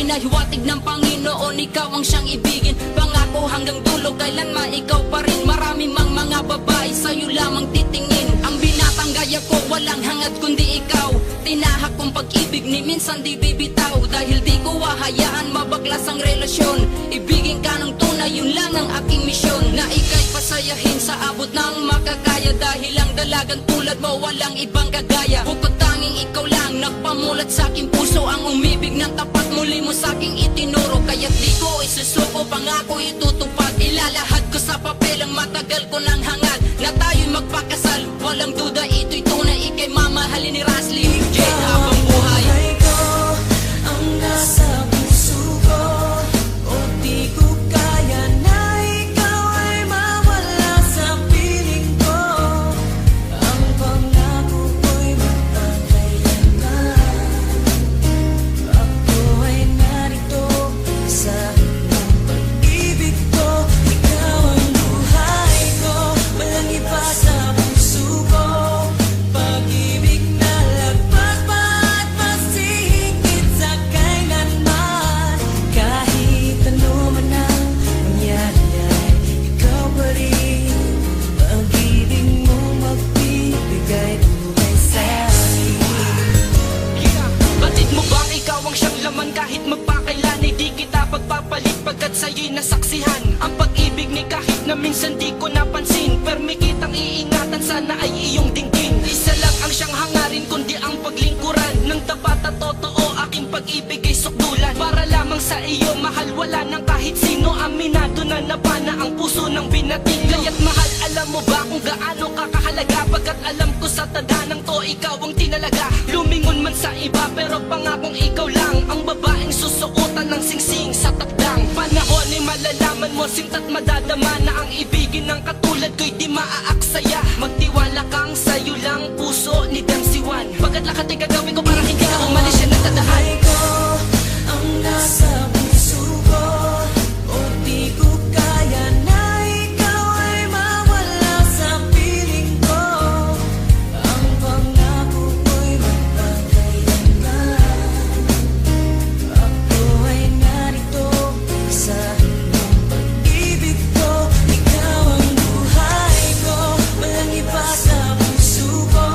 Pinahiwatig ng Panginoon, ikaw ang siyang ibigin. Pangako hanggang dulo, kailanman ikaw pa rin. Marami mang mga babae, sa'yo lamang titingin. Ang binatang gaya ko, walang hangad kundi ikaw. Tinahak kong pag-ibig ni minsan di bibitaw. Dahil di ko hahayaan mabaklas ang relasyon. Ibigin ka ng tunay, yun lang ang aking misyon. Na ika'y pasayahin sa abot ng makakaya. Dahil ang dalagang tulad mo, walang ibang kagaya. Bukod tanging ikaw lang, nagpamulat sa aking puso. Ang umibig ng tapat, muli mo sa aking itinuro. Kaya't di ko isusuko, pangako itutupad. Ilalahad ko sa papel ang matagal ko ng hangad. Na tayo'y magpakasal, walang duda ito'y tunay. Ika'y mamahalin ni Rasly J habang buhay. Ang nasa puso ko, o di ko kaya na ikaw ay mawala sa piling ko. Ang pangako ko'y magpakailanman. Ako ay narito sa iyong pag-ibig ko. Ikaw ang buhay ko, walang iba sa puso ko. Pag-ibig na lagpas pa at mas higit sa kailanman. Kahit ano man ang mangyari ay ikaw pa rin. Pag-ibig mo magbibigay buhay sa akin. Batid mo bang ikaw ang siyang laman kahit magpakailan ay di kita pagpapalit pagkat sa'yo'y nasaksihan ang pag-ibig ni kahit na minsan di ko napansin. Permi kitang iingatan, sana ay iyong dinggin. Isa lang ang siyang hangarin kundi ang paglingkuran ng tapat at totoo. Aking pag-ibig ay sukdulan para lamang sa iyo, mahal wala nang kahit sino. Aminado na napana ang puso ng binating. Kaya't mahal, alam mo ba kung gaano ka kahalaga? Pagkat alam ko sa tadanang to, ikaw ang tinalaga. Lumingon man sa iba pero pangakong ikaw lang ang babaeng susuotan ng singsing sa takdang panahon ay malalaman mo, sinta't madadama na ang ibigin ng katulad ko'y di maaaksaya. Magtiwala kang sa'yo lang puso ni Damsiwan. Pagkat lahat ay gagawin ko para hindi ka umalis siya ng tadahan. Ang nasa puso ko, o di ko kaya na ikaw ay mawala sa piling ko. Ang pangako ko'y magpakailanman. Ako ay narito sa iyong pag-ibig ko. Ikaw ang buhay ko, walang iba sa puso ko.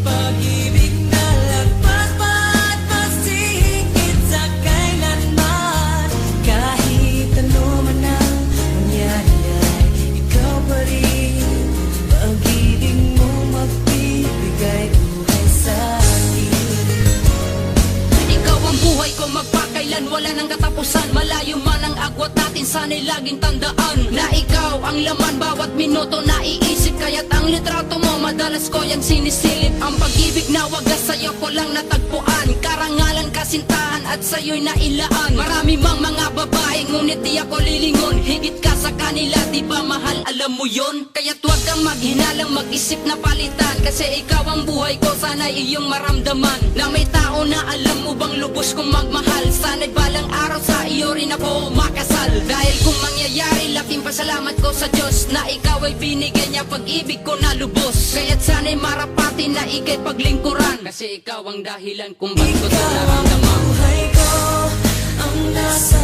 Pag-ibig na lagpas pa at mas higit sa kailanman. Kahit ano man ang mangyari ay ikaw pa rin. Pag-ibig mo magbibigay buhay sa akin. Ikaw ang buhay ko, magpakailan, wala nang katapusan. Malayo man ang agwat natin, sana'y laging tandaan na ikaw ang laman, bawat minuto naiisip. Kaya't ang litrato mo, madalas ko yan sinisilip. Ang pag-ibig na wagas sa'yo ko lang natagpuan. Karangalan, kasintahan at sa'yo'y nailaan. Marami mang mga babae, ngunit di ako lilingon. Higit ka sa kanila, di ba mahal, alam mo yon? Kaya't huwag kang maghinalang mag-isip na palitan. Kasi ikaw ang buhay ko, sana'y iyong maramdaman na may tao na alam mo bang lubos kong magmahal. Sana'y balang araw sa iyo rin ako makasal. Dahil kung mangyayari, laking pasalamat ko sa Diyos na ikaw ay binigyan niya pag-ibig ko na lubos. Kaya't sana'y marapati na ika'y paglingkuran. Kasi ikaw ang dahilan kung ba't ko ito Ikaw ang naramdaman. buhay ko, ang nasa